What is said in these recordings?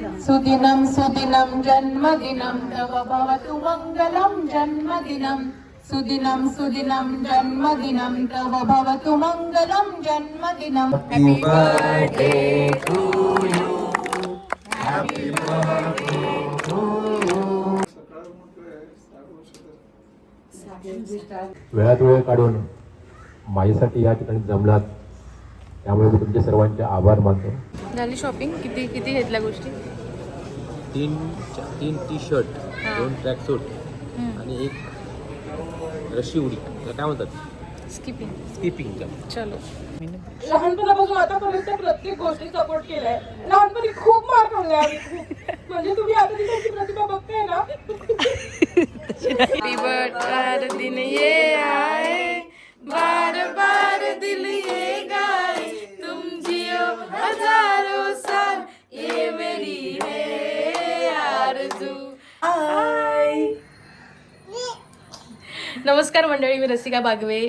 सुदिनं सुदिनं जन्मदिनं तव भवतु मङ्गलं जन्मदिनं सुदिनं सुदिनं जन्मदिनं तव भवतु मङ्गलं जन्मदिनं Happy birthday to you. Happy birthday to you. वेळात वेळ काढून माझ्यासाठी या ठिकाणी जमलात त्यामुळे मी तुमच्या सर्वांचे आभार मानतो. झाली शॉपिंग? किती किती घेतल्या गोष्टी? तीन टी शर्ट, 2 ट्रॅक सूट आणि एक रशी उडी, त्याला काय म्हणतात, स्किपिंग. चलो. लहानपणापासून आतापर्यंत प्रत्येक गोष्टी सपोर्ट केलाय. लहानपणी खूप मार खाल्लाय आम्ही, खूप. म्हणजे तुम्ही आता तिची प्रतिभा बघताय ना. बार दिन ये आए, बार बार दिल ये गाए, तुम जियो हजारों साल, ये मेरी है आरज़ू. नमस्कार मंडळी, मी रसिका बागवे.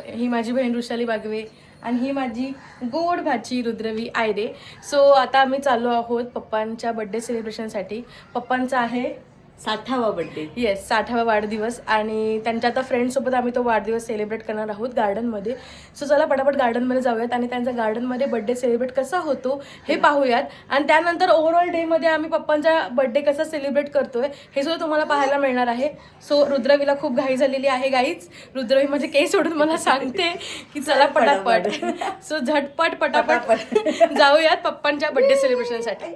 ही माझी बहीण वृषाली बागवे आणि ही माझी गोड भाची रुद्रवी आयरे. सो आता आम्ही चाललो आहोत पप्पांच्या बड्डे सेलिब्रेशनसाठी. पप्पांचा आहे 60वा बड्डे. येस, 60वा वाढदिवस आणि त्यांच्या आता फ्रेंडसोबत आम्ही तो वाढदिवस सेलिब्रेट करणार आहोत गार्डनमध्ये. सो चला पटापट गार्डनमध्ये जाऊयात आणि त्यांचा गार्डनमध्ये बड्डे सेलिब्रेट कसा होतो हे पाहूयात. आणि त्यानंतर ओव्हरऑल डेमध्ये आम्ही पप्पांचा बड्डे कसा सेलिब्रेट करतोय हे सुद्धा तुम्हाला पाहायला मिळणार आहे. सो रुद्रवीला खूप घाई झालेली आहे गाईच. रुद्रवी माझे केस सोडून मला सांगते की चला पटापट. सो झटपट पटापट जाऊयात पप्पांच्या बड्डे सेलिब्रेशनसाठी.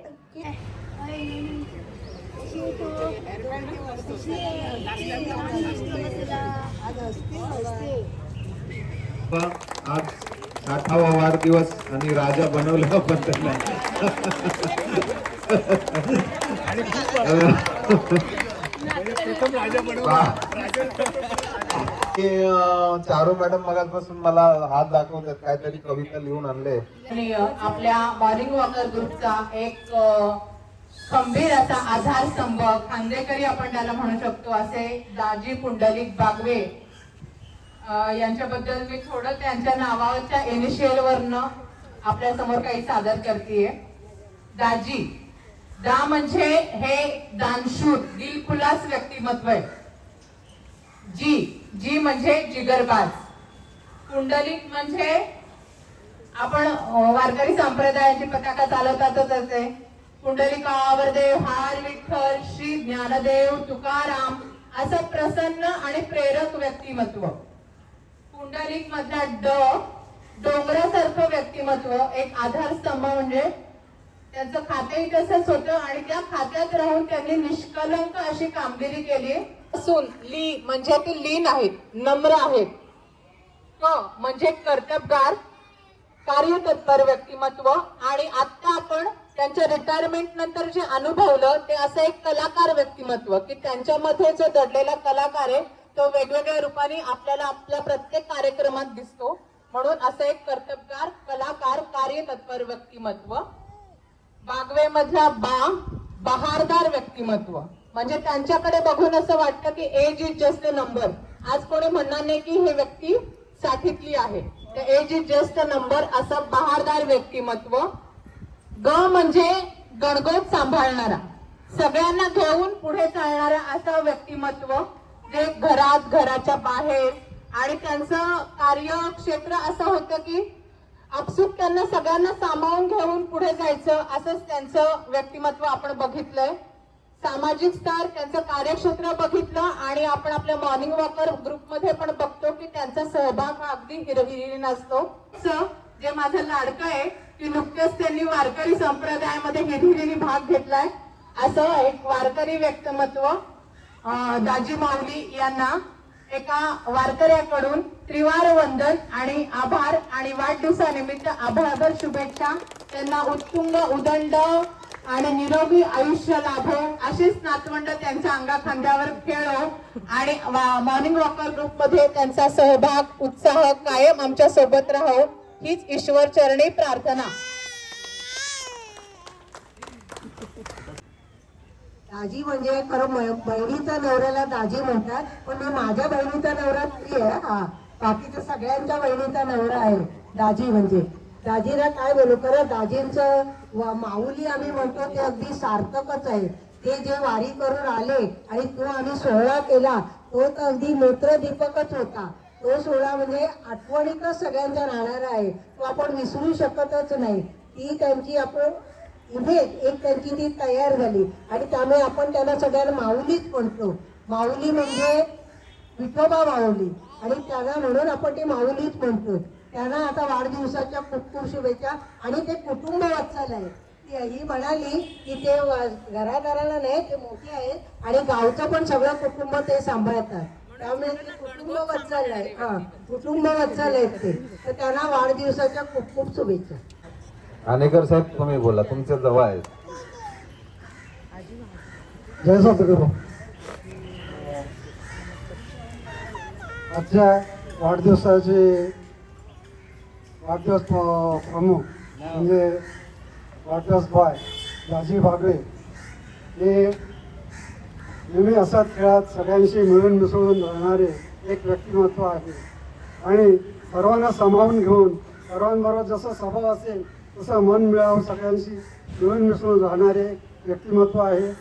आज 60वा वाढदिवस आणि राजा बनवला पण त्याला. चारू मॅडम मगाचपासून मला हात दाखवतात, काहीतरी कविता लिहून आणले. आपल्या मॉर्निंग वॉकर ग्रुपचा एक खंबीर असा आधारस्तंभ, खांदेकरी आपण त्याला म्हणू शकतो, असे दाजी पुंडलिक बागवे यांच्याबद्दल मी थोडं त्यांच्या नावाच्या इनिशियल वरनं आपल्या समोर काही सादर करतेय. दाजी, दा म्हणजे हे दानशूर दिलखुलास व्यक्तिमत्व आहे. जी म्हणजे जिगरबाज. पुंडलिक म्हणजे आपण वारकरी संप्रदायाची पताका चालवतातच असे. पुंडलिकावर देव हार विठ्ठल श्री ज्ञानदेव तुकाराम असं प्रसन्न आणि प्रेरक व्यक्तिमत्व. पुंडलिक मधला डोंगरासारखं व्यक्तिमत्व, एक आधारस्तंभ. म्हणजे त्यांचं खातेही तसंच होतं आणि त्या खात्यात राहून त्यांनी निष्कलंक अशी कामगिरी केली. असून ली म्हणजे ते लीन आहेत, नम्र आहेत. क म्हणजे कर्तबगार, कार्यतत्पर व्यक्तिमत्व. आणि आता आपण त्यांच्या रिटायरमेंट नंतर जे अनुभवलं ते असं एक कलाकार व्यक्तिमत्व, की त्यांच्यामध्ये जो दडलेला कलाकार आहे तो वेगवेगळ्या रूपाने आपल्याला आपल्या प्रत्येक कार्यक्रमात दिसतो. म्हणून असं एक कर्तबगार, कलाकार, कार्यतत्पर व्यक्तिमत्व. बागवे मधला बहारदार व्यक्तिमत्व. म्हणजे त्यांच्याकडे बघून असं वाटतं की age is just a number. आज कोणी म्हणणार नाही की हे व्यक्ती 60तली आहे. Age is just a number असं बहारदार व्यक्तिमत्व. ग म्हणजे गणगोत सांभाळणारा, सगळ्यांना घेऊन पुढे चालणारा असं व्यक्तिमत्व, जे घरात, घराच्या बाहेर. आणि त्यांचं कार्यक्षेत्र असं होतं की आपसूक त्यांना सगळ्यांना सांभाळून घेऊन पुढे जायचं, असंच त्यांचं व्यक्तिमत्व आपण बघितलंय. सामाजिक स्तर, त्यांचं कार्यक्षेत्र बघितलं आणि आपण आपल्या मॉर्निंग वॉकर ग्रुपमध्ये पण बघतो की त्यांचा सहभाग हा अगदी हिरहिरीन असतो. जे माझं लाडकं आहे की नुकतेच त्यांनी वारकरी संप्रदायामध्ये हिरहिरीने भाग घेतलाय. असं एक वारकरी व्यक्तिमत्व. दाजी माऊली यांना एका वारकऱ्याकडून त्रिवार वंदन आणि आभार आणि वाढदिवसानिमित्त आभारभर शुभेच्छा. त्यांना उत्तुंग उदंड आणि निरोगी आयुष्य लाभो, अशीच नातवंड त्यांच्या अंगाखांद्यावर खेळो आणि मॉर्निंग वॉकर ग्रुप मध्ये त्यांचा सहभाग, उत्साह कायम आमच्या सोबत राहो, हीच ईश्वर चरणी प्रार्थना. दाजी म्हणजे खरं बहिणीच्या नवऱ्याला दाजी म्हणतात, पण मी माझ्या बहिणीचा नवरा ती आहे. हा, बाकीच्या सगळ्यांच्या बहिणीचा नवरा आहे दाजी. म्हणजे दाजीला काय बोलू, खरं दाजींचं माऊली आम्ही म्हणतो ते अगदी सार्थकच आहे. ते जे वारी करून आले आणि तो आम्ही सोहळा केला तो तर अगदी नेत्रदीपकच होता. तो सोहळा म्हणजे आठवणीतच सगळ्यांचा राहणारा आहे. तो आपण विसरू शकतच नाही. ती त्यांची आपण इमेज एक त्यांची ती तयार झाली आणि त्यामुळे आपण त्यांना सगळ्यांना माऊलीच म्हणतो. माऊली म्हणजे विठोबा माऊली आणि त्यांना म्हणून आपण ती माऊलीच म्हणतो. त्यांना आता वाढदिवसाच्या खूप खूप शुभेच्छा. आणि ते कुटुंब वात्सल आहे. ही म्हणाली की ते घरादाराला नाही ते मोठे आहेत आणि गावचं पण सगळं कुटुंब ते सांभाळतात. त्यामुळे ते कुटुंब वात्सल आहे. हा कुटुंब वात्सल आहेत ते. तर त्यांना वाढदिवसाच्या खूप खूप शुभेच्छा. घाणेकर साहेब तुम्ही बोला, तुमच्या जवळ आहेत. जय सद्गुरू. आजच्या वाढदिवस प्रमुख म्हणजे वाढदिवस बॉय दाजी बागवे हे नेहमी असाच खेळात सगळ्यांशी मिळून मिसळून राहणारे एक व्यक्तिमत्व आहे आणि सर्वांना सामावून घेऊन सर्वांबरोबर जसं स्वभाव असेल तसं मन मिळावून सगळ्यांशी मिळून मिसळून राहणारे व्यक्तिमत्व आहे.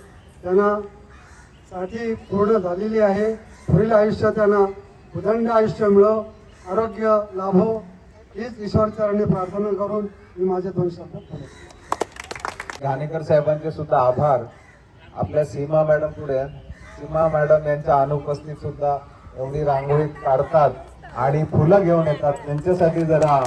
त्यांना साठी पूर्ण झालेली आहे. पुढील आयुष्य त्यांना उदंड आयुष्य मिळो, आरोग्य लाभो हीच ईश्वरचरणी प्रार्थना करून मी माझे 2 शब्द बोलतो. घाणेकर साहेबांचे सुद्धा आभार. आपल्या सीमा मॅडम पुढे आहेत. सीमा मॅडम यांच्या अनुपस्थित सुद्धा एवढी रांगोळी काढतात आणि फुलं घेऊन येतात. त्यांच्यासाठी जरा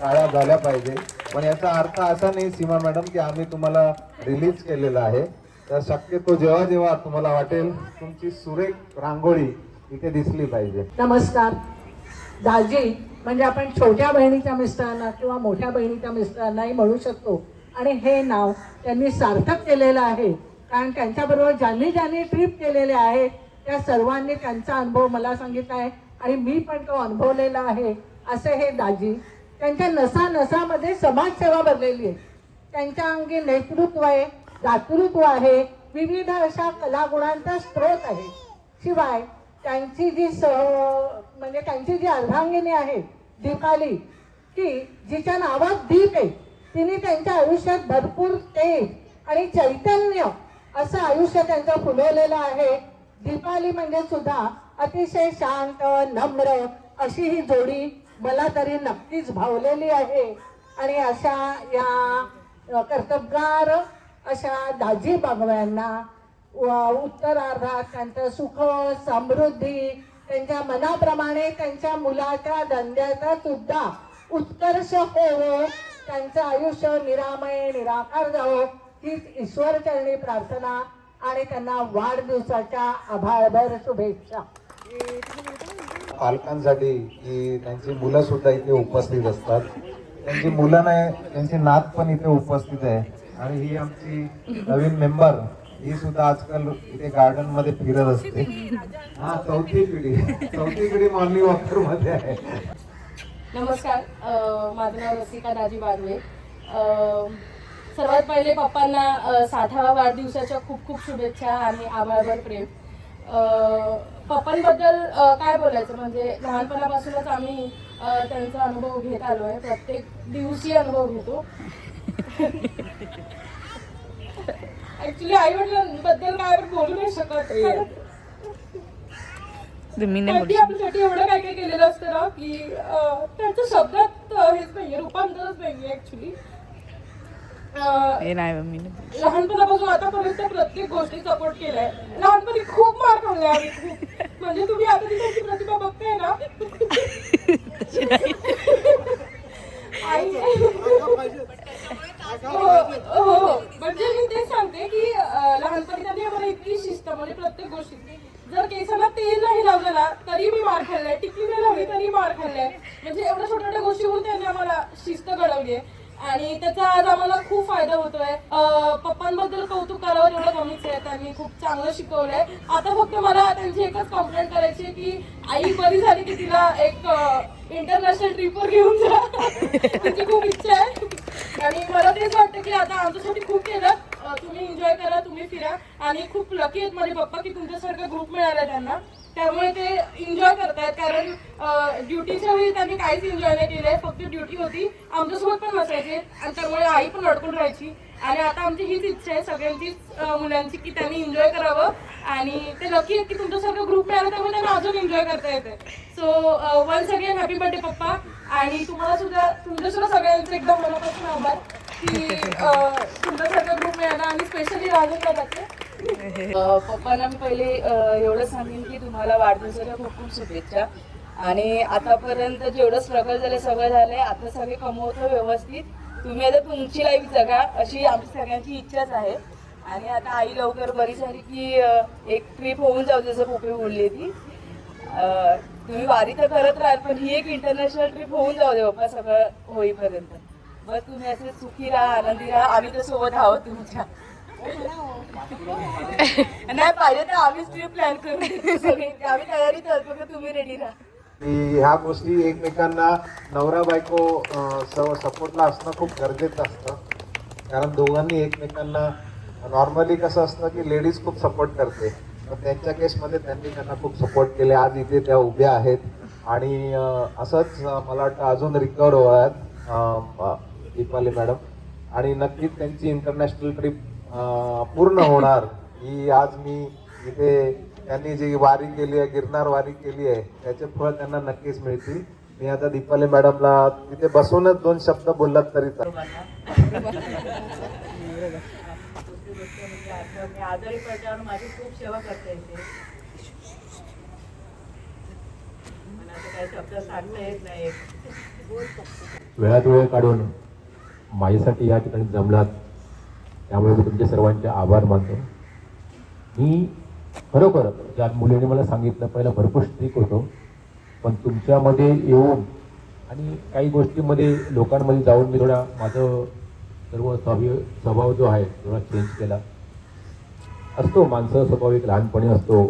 टाळ्या झाल्या पाहिजे. पण याचा अर्थ असा नाही सीमा मॅडम की आम्ही तुम्हाला रिलीज केलेलं आहे. तर शक्यतो जेव्हा जेव्हा तुम्हाला वाटेल तुमची सुरेख रांगोळी इथे दिसली पाहिजे. नमस्कार. दाजी म्हणजे आपण छोट्या बहिणीच्या मिस्टरांना किंवा मोठ्या बहिणीच्या मिस्टरांनाही म्हणू शकतो. आणि हे नाव त्यांनी सार्थक केलेलं आहे. कारण त्यांच्याबरोबर ज्यांनी ट्रिप केलेले आहेत त्या सर्वांनी त्यांचा अनुभव मला सांगितला आहे आणि मी पण तो अनुभवलेला आहे. असे हे दाजी. त्यांच्या नसामध्ये समाजसेवा भरलेली आहे. त्यांच्या अंगी नेतृत्व आहे, दातृत्व आहे, विविध अशा कलागुणांचा स्रोत आहे. शिवाय त्यांची जी अर्धांगिनी आहे दीपाली की जिच्या नावात दीप आहे तिने त्यांच्या आयुष्यात भरपूर तेज आणि चैतन्य असं आयुष्य त्यांचं फुलवलेलं आहे. दीपाली म्हणजे सुद्धा अतिशय शांत नम्र अशी ही जोडी मला तरी नक्कीच भावलेली आहे. आणि अशा या कर्तबगार अशा दाजी बागव्यांना उत्तरार्धात त्यांचं सुख समृद्धी त्यांच्या मनाप्रमाणे त्यांच्या मुलाच्या धंद्याचा सुद्धा उत्कर्ष होवो, त्यांचं आयुष्य निरामय निराकार जावो हीच ईश्वरचरणी प्रार्थना आणि त्यांना वाढदिवसाच्या आभाळभर शुभेच्छा. पालकांसाठी की त्यांची मुलं सुद्धा इथे उपस्थित असतात. त्यांची मुलं नाही त्यांची नात पण इथे उपस्थित आहे. आणि ही आमची नवीन मेंबर ही सुद्धा आजकाल इथे गार्डन मध्ये फिरत असते. हा चौथी पिढी मॉर्निंग वॉकर मध्ये आहे. नमस्कार. माझं नाव रसिका दाजी बागवे. सर्वात पहिले पप्पांना 60व्या वाढदिवसाच्या खूप खूप शुभेच्छा आणि आभारभर प्रेम. पप्पांबद्दल काय बोलायचं म्हणजे लहानपणापासूनच आम्ही त्यांचा अनुभव घेत आलो आहे. प्रत्येक दिवशी अनुभव घेतो. ऍक्च्युली आई वडिलांबद्दल काय आपण बोलू नाही शकत. आपल्यासाठी एवढं काय काय केलेलं असतं ना की त्यांच्या शब्दात हेच नाहीये, रूपांतरच नाहीये ऍक्च्युली. लहानपणापासून आतापर्यंत प्रत्येक गोष्टी सपोर्ट केलाय. लहानपणी खूप मार खाल्लाय आम्ही खूप. म्हणजे तुम्ही आता ती त्यांची प्रतिभा बघताय ना. हो म्हणजे मी तेच सांगते की लहानपणी त्यांनी आम्हाला इतकी शिस्त म्हणजे प्रत्येक गोष्टी. जर केसाला तेल नाही लावलं ना तरी मी मार खाल्लाय, टिकली नाही लावली तरी मार खाल्लाय. म्हणजे एवढ्या छोट्या छोट्या गोष्टीवरून त्यांनी आम्हाला शिस्त घडवली आहे आणि त्याचा आज आम्हाला खूप फायदा होतोय. पप्पांबद्दल कौतुक करावं तेवढं कमीच आहे. त्यांनी खूप चांगलं शिकवलंय. आता फक्त मला त्यांची एकच कंप्लेंट करायची आहे की आई बरी झाली की तिला एक इंटरनॅशनल ट्रिपवर घेऊन जा. तिची खूप इच्छा आहे आणि मला तेच वाटतं की आता आमच्यासाठी खूप केलं. तुम्ही एन्जॉय करा, तुम्ही फिरा आणि खूप लकी आहेत माझे पप्पा की तुमच्यासारखा ग्रुप मिळाला त्यांना. त्यामुळे ते एन्जॉय करतायत. कारण ड्युटीच्या वेळी त्यांनी काहीच एन्जॉय नाही केलंय, फक्त ड्युटी होती. आमच्यासोबत पण बसायचे आणि त्यामुळे आई पण अडकून राहायची. आणि आता आमची हीच इच्छा आहे सगळ्यांचीच मुलांची की त्यांनी एन्जॉय करावं आणि ते नक्की आहेत की तुमच्यासारखं ग्रुप मिळाला त्यामुळे त्यांना अजून एन्जॉय करता येते. So once again happy birthday papa. आणि तुम्हाला सुद्धा तुमच्या सगळ्यांचे एकदम मनापासून आभार की तुमच्यासारखं ग्रुप मिळाला आणि स्पेशली राजन दादाचे. पप्पांना मी पहिले एवढं सांगेन की तुम्हाला वाढदिवसाच्या खूप खूप शुभेच्छा. आणि आतापर्यंत जेवढं स्ट्रगल झालं सगळं झालंय, आता सगळे कमवतो व्यवस्थित. तुम्ही आता तुमची लाईफ जगा अशी आमची सगळ्यांची इच्छाच आहे. आणि आता आई लवकर बरी झाली की एक ट्रिप होऊन जाऊ, जसं पोपे बोलली ती. तुम्ही वारी तर करत राहाल पण ही एक इंटरनॅशनल ट्रिप होऊन जाऊ दे बाप्पा सगळं होईपर्यंत. बस तुम्ही असे सुखी राहा, आनंदी राहा. आम्ही तर सोबत आहोत तुमच्या. नाही पाहिजे तर आम्हीच ट्रिप प्लॅन करू सगळे. आम्ही तयारी करतो की तुम्ही रेडी राहा. की ह्या गोष्टी एकमेकांना नवरा बायको सपोर्टला असणं खूप गरजेचं असतं. कारण दोघांनी एकमेकांना नॉर्मली कसं असतं की लेडीज खूप सपोर्ट करते, पण त्यांच्या केसमध्ये त्यांनी त्यांना खूप सपोर्ट केले. आज इथे त्या उभ्या आहेत आणि असंच मला वाटतं अजून रिकवर होतात दीपाली मॅडम. आणि नक्कीच त्यांची इंटरनॅशनल ट्रिप पूर्ण होणार. ही आज मी इथे त्यांनी जी वारी केली आहे, गिरनार वारी केली आहे, त्याचे फळ त्यांना नक्कीच मिळतील. मी आता दीपाली मॅडमला तिथे बसूनच 2 शब्द बोललात तरी मी आजारी पडल्यावर माझी खूप सेवा करता येते. मला आता काही शब्द सांगता येत नाही. वेळात वेळ काढून माझ्यासाठी या ठिकाणी जमलात, त्यामुळे मी तुमच्या सर्वांचे आभार मानतो. मी खरोखर ज्या मुलीने मला सांगितलं, पहिला भरपूर स्ट्रिक होतो, पण तुमच्यामध्ये येऊन आणि काही गोष्टींमध्ये लोकांमध्ये जाऊन मी थोडा माझं सर्व स्वभाव जो आहे थोडा चेंज केला. असतो माणसं स्वाभाविक लहानपणी असतो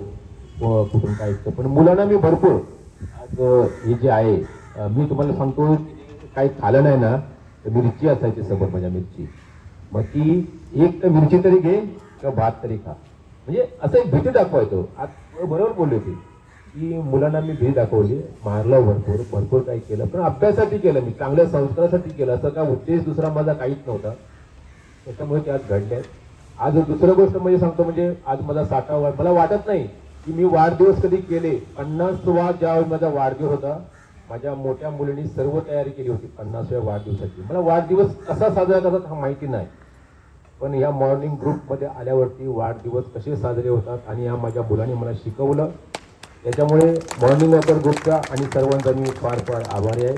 व कुठून काय ऐकतं, पण मुलांना मी भरपूर आज हे जे आहे मी तुम्हाला सांगतो काही खाल्लं नाही ना तर मिरची असायची समोर माझ्या मिरची. मग ती एक तर मिरची तरी घे किंवा भात तरी खा, म्हणजे असं एक भीती दाखवायचो. आज बरोबर बोलली होती की मुलांना मी भीती दाखवली, मारलं भरपूर भरपूर काही केलं, पण अभ्यासासाठी केलं मी, चांगल्या संस्कारासाठी केलं. असं का उद्देश दुसरा माझा काहीच नव्हता. त्याच्यामुळे ते आज घडले. आज दुसरं गोष्ट म्हणजे सांगतो, म्हणजे आज माझा 60वा, मला वाटत नाही की मी वाढदिवस कधी केले. 50वा ज्यावेळी माझा वाढदिवस होता, माझ्या मोठ्या मुलीने सर्व तयारी केली होती 50व्या वाढदिवसाची. मला वाढदिवस कसा साजरा करतात हा माहिती नाही, पण या मॉर्निंग ग्रुपमध्ये आल्यावरती वाढदिवस कसे साजरे होतात आणि या माझ्या मुलांनी मला शिकवलं. त्याच्यामुळे मॉर्निंग वॉकर ग्रुपचा आणि सर्वांचा मी फार फार आभारी आहे.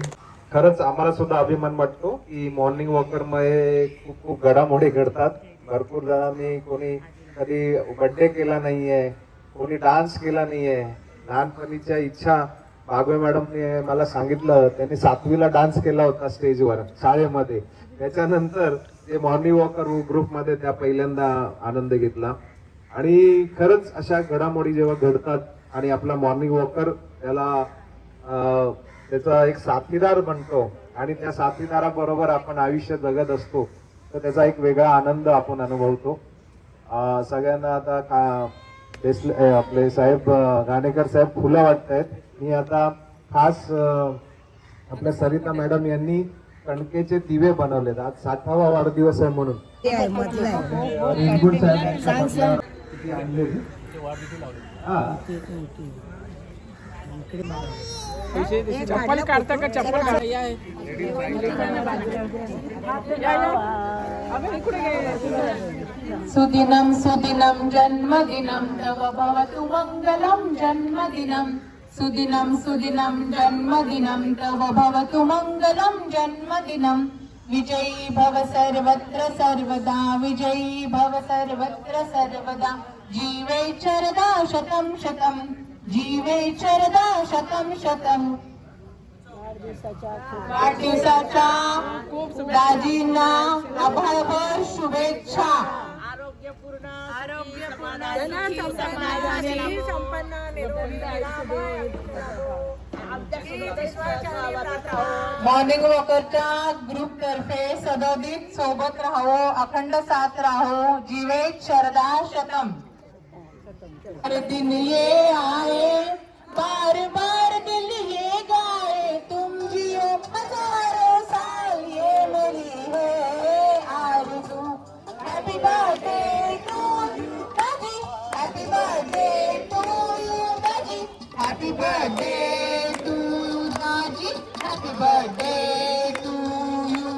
खरंच आम्हाला सुद्धा अभिमान वाटतो की मॉर्निंग वॉकरमध्ये खूप खूप घडामोडी घडतात. भरपूर जणांनी कोणी कधी बर्थडे केला नाहीये, कोणी डान्स केला नाहीये. लहानपणीच्या इच्छा भागवे मॅडमने मला सांगितलं, त्यांनी 7वीला डान्स केला होता स्टेजवर शाळेमध्ये. त्याच्यानंतर ते मॉर्निंग वॉकर ग्रुपमध्ये त्या पहिल्यांदा आनंद घेतला. आणि खरंच अशा घडामोडी जेव्हा घडतात आणि आपला मॉर्निंग वॉकर त्याला त्याचा एक साथीदार बनतो आणि त्या साथीदाराबरोबर आपण आयुष्य जगत असतो, तर त्याचा एक वेगळा आनंद आपण अनुभवतो. सगळ्यांना आता आपले साहेब घाणेकर साहेब फुलं वाटतायत. मी आता खास आपल्या सरिता मॅडम यांनी कणकेचे दिवे बनवलेत. आज 60वा वाढदिवस आहे म्हणून चप्पल काढता का चप्पल सुदिनं सुदिनं जन्मदिनं तव भवतु मङ्गलं जन्मदिनं. सुदिनं सुदिनं जन्मदिनं तव भवतु मङ्गलं जन्मदिनं. विजयी भव सर्वत्र सर्वदा, विजयी भव सर्वत्र सर्वदा. जीवे चरदा शतं शतं, जीवे चरदा शतं शतं. वाढदिवसाच्या दाजींना आभारभर शुभेच्छा. मॉर्निंग वॉकरच्या ग्रुप तर्फे सदोदित सोबत राहो, अखंड साथ राहो. जीवे शरदा शतम. हर दिन ये आए बार बार दिल ये गाए तुम जियो हजारों साल ये मेरी है आरज़ू हैप्पी बर्थडे टू यू दादी हैप्पी बर्थडे टू यू दादी हैप्पी बर्थडे टू यू दादी हैप्पी बर्थडे टू यू.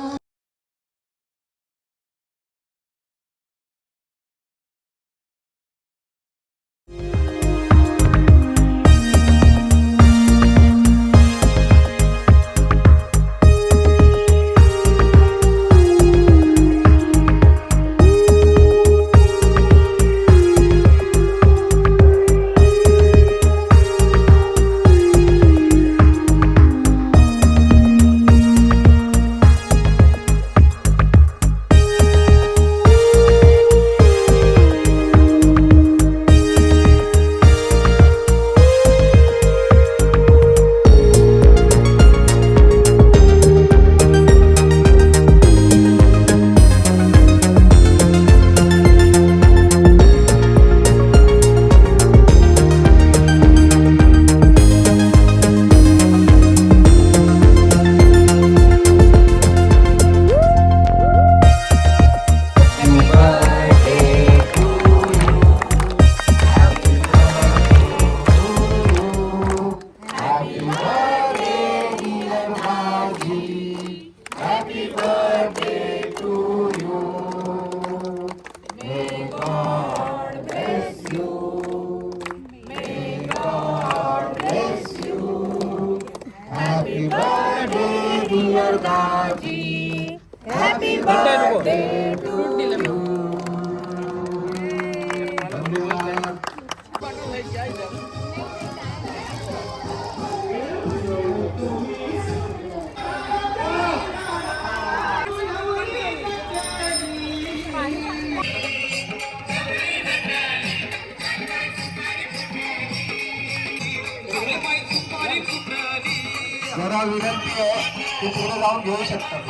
जरा विनंती आहे की पुढे जाऊन घेऊ शकतात.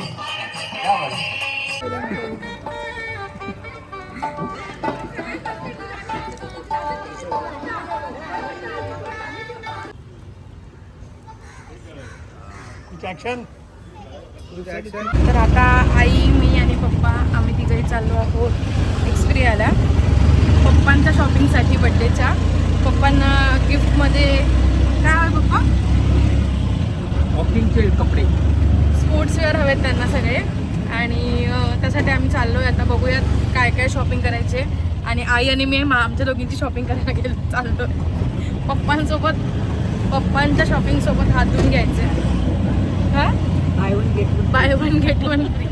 तर आता आई मी आणि पप्पा आम्ही तिघही चाललो आहोत एक्सप्रियाला पप्पांच्या शॉपिंगसाठी बड्डेच्या. पप्पांना गिफ्टमध्ये काय हवं पप्पा? वॉकिंगचे कपडे स्पोर्ट्सवेअर हवेत त्यांना सगळे आणि त्यासाठी आम्ही चाललो आहे. आता बघूयात काय काय शॉपिंग करायचे आणि आई आणि मी आमच्या दोघींची शॉपिंग करायला गेलो चाललो पप्पांसोबत. पप्पांच्या शॉपिंगसोबत हात धुवून घ्यायचे. हां by one get one free.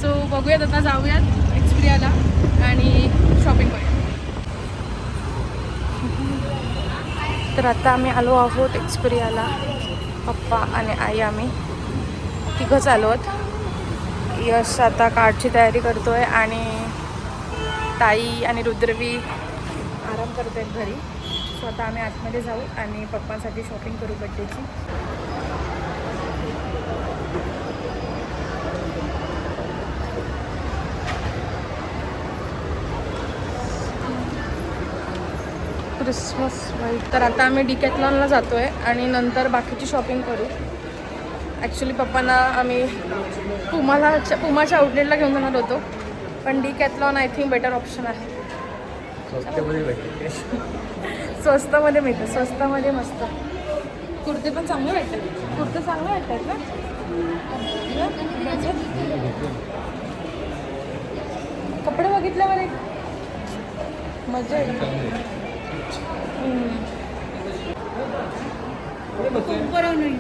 So बघूयात आता जाऊयात एक्सप्रियाला आणि शॉपिंग करूया. तर आता आम्ही आलो आहोत एक्सप्रियाला. पप्पा आणि आई आम्ही तिघंच आलो आहोत. यश आता कार्डची तयारी करतोय आणि ताई आणि रुद्रवी आराम करत आहेत घरी. सो आता आम्ही आतमध्ये जाऊ आणि पप्पांसाठी शॉपिंग करू बड्डेची. क्रिसमस वाईट. तर आता आम्ही डिकॅथलॉनला जातो आहे आणि नंतर बाकीची शॉपिंग करू. ॲक्च्युली पप्पांना आम्ही पुमाच्या आउटलेटला घेऊन जाणार होतो पण Decathlon I think better option आहे. स्वस्तामध्ये मिळतं. स्वस्तामध्ये मस्त कुर्ते पण चांगले वाटतात. कुर्ते चांगले वाटतात ना. कपडे बघितल्यावर एक मजा येईल.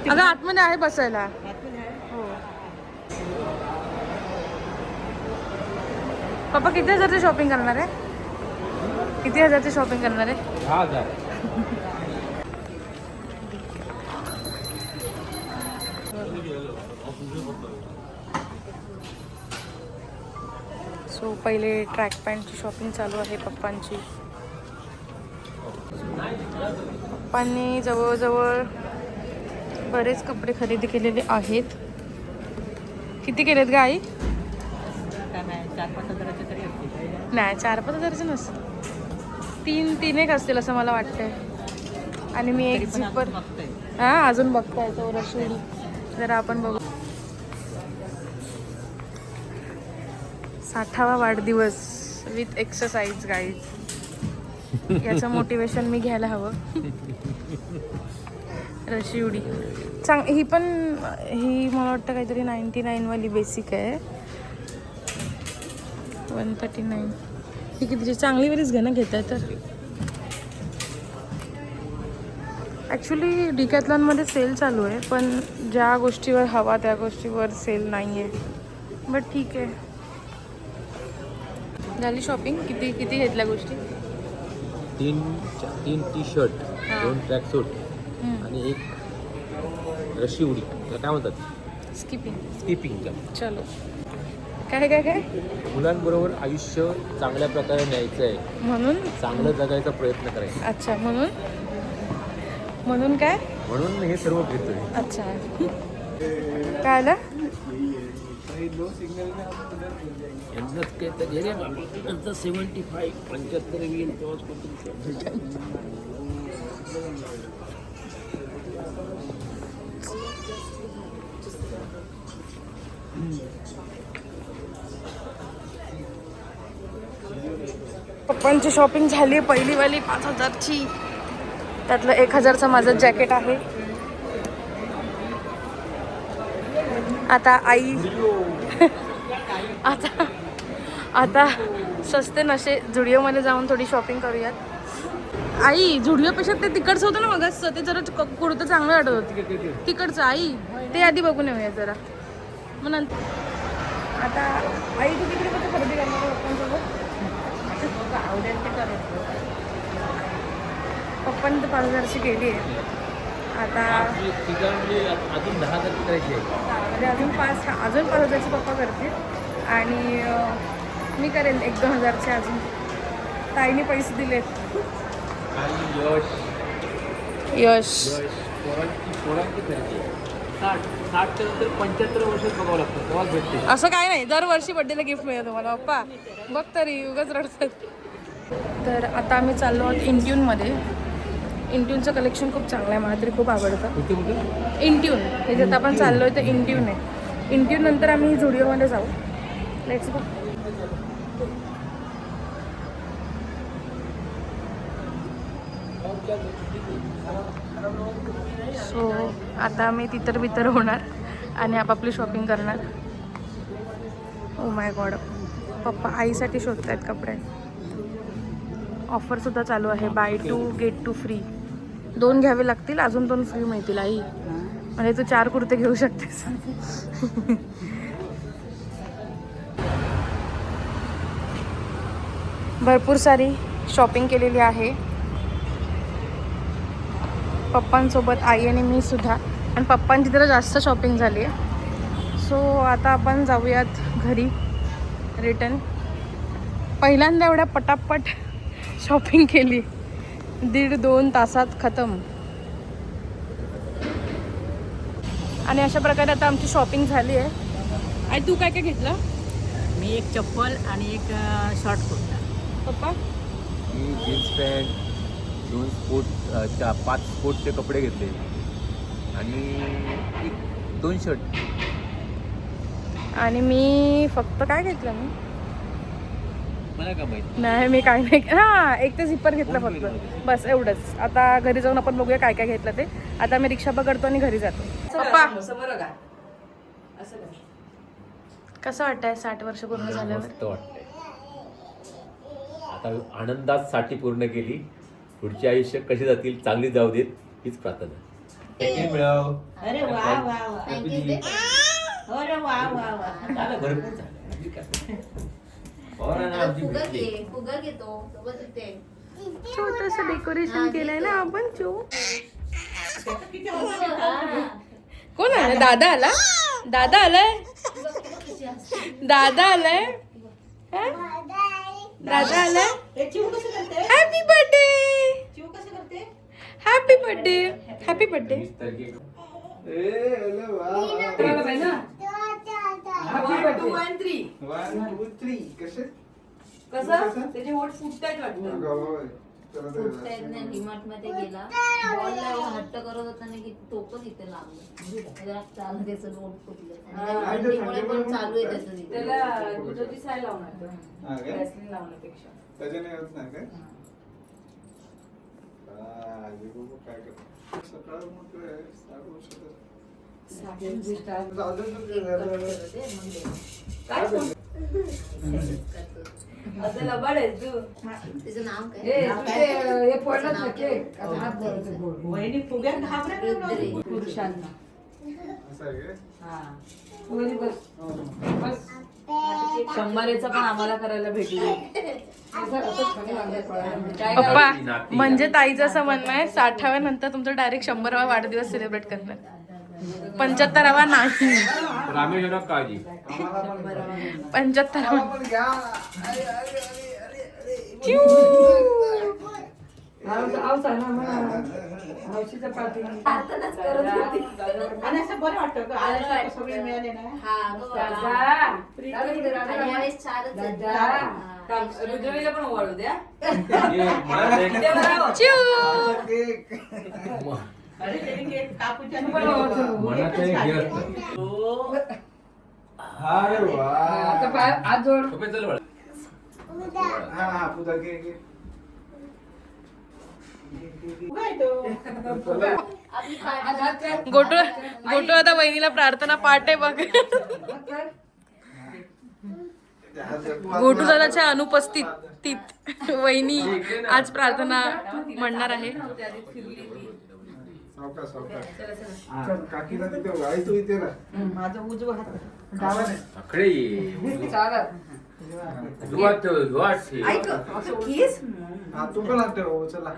अगं आतमध्ये आहे बसायला. हो पप्पा किती हजारची शॉपिंग करणार आहे? किती हजारची शॉपिंग करणार आहे? 10,000. सो पहिले ट्रॅक पॅन्टची शॉपिंग चालू आहे पप्पांची. पप्पांनी जवळजवळ बरेच कपडे खरेदी केलेले आहेत. किती केलेत ग आई? नाही 4-5 हजाराचे तरी असतील. नाही 4-5 हजाराचे नसतं. तीन एक असतील असं मला वाटतंय. आणि मी एक झिपर हां अजून बघताय तो रशिवडी. जरा आपण बघू. 60वा वाढदिवस विथ एक्सरसाइज गाईज. याचं मोटिवेशन मी घ्यायला हवं. रशिवडी ही पण ही मला वाटतं काहीतरी 99 वाली बेसिक आहे. 139 ही कितीची चांगली वेळीच घेणं घेत आहे. तर ॲक्च्युली डिकॅथलॉनमध्ये सेल चालू आहे पण ज्या गोष्टीवर हवा त्या गोष्टीवर सेल नाही आहे. बट ठीक आहे. झाली शॉपिंग. किती घेतल्या गोष्टी? 3 टी शर्ट, हां. 2 ट्रॅक सूट आणि एक रशी उडी. त्याला काय म्हणतात? स्किपिंग. चलो. काय मुलांबरोबर आयुष्य चांगल्या प्रकारे न्यायचं आहे म्हणून. चांगलं जगायचा प्रयत्न करायचा. अच्छा म्हणून काय? म्हणून हे सर्व घेतोय. अच्छा काय आलं? यांनाच काय तर गेले नंतर 75 75 येईल तेव्हाच कोणतं. पप्पांची शॉपिंग झाली आहे पहिलीवाली 5000ची. त्यातलं 1000चं माझं जॅकेट आहे. आता आई आता स्वस्त नशे झुडिओमध्ये जाऊन थोडी शॉपिंग करूयात. आई झुडिओपेक्षा ते तिकडचं होतं ना मग ते जरा कुर्तं चांगलं वाटत होतं तिकडचं. आई ते आधी बघून येऊया जरा. मग नंतर आता आई तू तिकडे कसं खरेदी करणार पप्पांसोबत? आवडेल ते करायचं. पप्पांनी तर 5000ची केली आहे. आता अजून 10,000 करायची आहे. म्हणजे अजून 5000ची पप्पा करतील आणि मी करेन 1-2 हजारचे अजून. ताईने पैसे दिलेत. यश पोरांची खरेदी आहे. 60 नंतर 75 वर्षात बघावं लागतं तेव्हाच भेटते. असं काय नाही. दरवर्षी बड्डेला गिफ्ट मिळतं तुम्हाला पप्पा. बघ तरी उगाच रडतात. तर आता आम्ही चाललो आहोत इंट्यूनमध्ये. इंट्यूनचं कलेक्शन खूप चांगलं आहे. मला तरी खूप आवडतं. इंट्यून हे जे आपण चाललो आहे ते इंट्यून आहे. इंट्यून नंतर आम्ही झुडिओमध्ये जाऊ. Let's go. सो आता आम्ही तितर होणार आणि आपापली शॉपिंग करणार. Oh my God. पप्पा आईसाठी शोधत आहेत कपडे. ऑफरसुद्धा चालू आहे. Bye 2 gate 2 free. 2 घ्यावे लागतील अजून 2 फ्री मिळतील. आई म्हणजे तू 4 कुर्ते घेऊ शकतेस. भरपूर सारी शॉपिंग केलेली आहे पप्पांसोबत. आई आणि मी सुद्धा. आणि पप्पांची जरा जास्त शॉपिंग झाली आहे. सो आता आपण जाऊयात घरी रिटर्न. पहिल्यांदा एवढ्या पटापट शॉपिंग केली. 1.5-2 तासात खतम. आणि अशा प्रकारे आता आमची शॉपिंग झाली आहे. आई तू काय घेतलं? मी एक चप्पल आणि एक शॉर्ट कुर्ता. पप्पा मी जीन्स पॅन्ट, 5 स्पोर्टचे कपडे घेतले आणि 2 शर्ट. आणि मी फक्त काय घेतलं? मला का माहिती नाही मी काय नाही. हां एक ते झिपर घेतलं फक्त. बस एवढंच. आता घरी जाऊन आपण बघूया काय काय घेतलं ते. आता मी रिक्षा पकडतो आणि घरी जातो. पप्पा कसं वाटतंय 60 वर्ष पूर्ण झाल्यावर? मस्त वाटतंय. आता आनंदात 60 पूर्ण केली. पुढचे आयुष्य कसे जातील चांगली जाऊ देत हीच प्रार्थना. मिळाव. अरे वा वा वा. अरे वा वा वा. भरपूर झालं. छोटस डेकोरेशन केलंय ना आपण. कोण आलं? दादा आला. दादा आलाय. दादा आलाय. दादा आलाय. Happy birthday. Happy birthday. Happy birthday. कसं त्याचे वोट फुटतायत वाटतं. डीमार्ट मध्ये गेला बॉलला एवढा हट्ट करत होता ना की तो पण इथे लागला चालू त्याचं नोट फुटलं आणि थंडीमुळे पण चालू आहे त्याचं तिथे. त्याला दुधाची साय लावणार व्हॅसलीन लावण्यापेक्षा त्याच्याने येत नाही काय हे बघू काय करतो सकाळ म्हटलं 60 वर्ष असं लबाड आहे तू. त्याचं नाव काय? वहिनी फुग्यात घाबरत पुरुषांना असं आहे काय? शंभरेचा पण आम्हाला करायला भेटू दे. पप्पा म्हणजे ताईचं असं म्हणणं आहे 60व्या नंतर तुमचा डायरेक्ट 100वा वाढदिवस सेलिब्रेट करणार, 75वा नाही. रामेश्वरात काळजी 75वा. पण घ्या. आणि असं बरं वाटतं का आल्यासारखं सगळे मिळाले ना. हा गं बाबा. आणि यावेळेस चारच आहेत. रुद्रवीला पण ओवाळू द्या. केक. अरे त्यांनी केक कापूच्या मनात एक हे असतं. अरे वा. सोपे चल बाळा. हा पूजा केक. गोटू गोटू आता वहिनीला प्रार्थना पाठ आहे बघ. गोटू दादाच्या अनुपस्थितीत वहिनी आज प्रार्थना म्हणणार आहे. सावकाश सावकाश. काकीला तिथे आई तू इथे ना. माझा उजवा हात आकडे हा तू पण हात ठेव चला.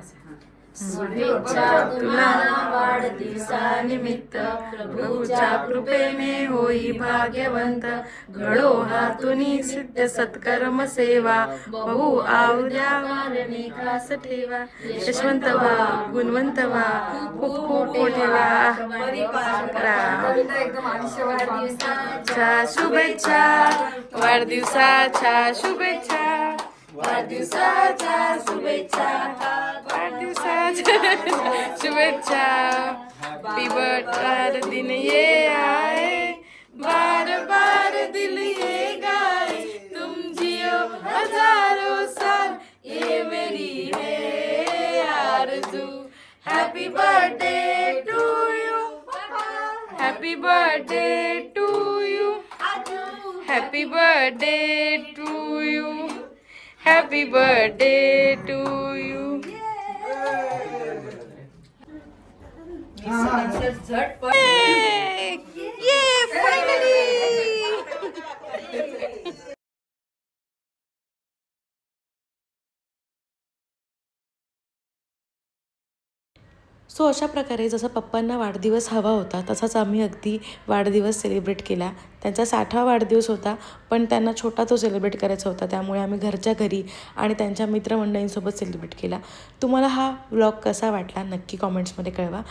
शुभेच्छा तुम्हाला वाढदिवसानिमित्त, प्रभूच्या कृपेने होई भाग्यवंत. घडो हातुनी सिद्ध सत्कर्म सेवा, बहु आवद्या वारणे खास ठेवा. यशवंत व्हा, गुणवंत व्हा, खूप खूप मोठे व्हा. वाढदिवसाच्या शुभेच्छा, वाढदिवसाच्या शुभेच्छा, वाढदिवसाच्या शुभेच्छा, वाढदिवसाच्या शुभेच्छा. हैप्पी बर्थडे दिन ये आए, बार बार दिल ये गाए. तुम जियो हजारों साल, ये मेरी है आरज़ू. Happy birthday to you, happy birthday to you, happy birthday to you, happy birthday to you. झटपट ये फायनली. सो अशा प्रकारे जसा पप्पांना वाढदिवस हवा होता तसाच आम्ही अगदी वाढदिवस सेलिब्रेट केला. त्यांचा 60वा वाढदिवस होता पण त्यांना छोटा तो सेलिब्रेट करायचा होता, त्यामुळे आम्ही घरच्या घरी आणि त्यांच्या मित्रमंडळींसोबत सेलिब्रेट केला. तुम्हाला हा व्लॉग कसा वाटला नक्की कॉमेंट्समध्ये कळवा.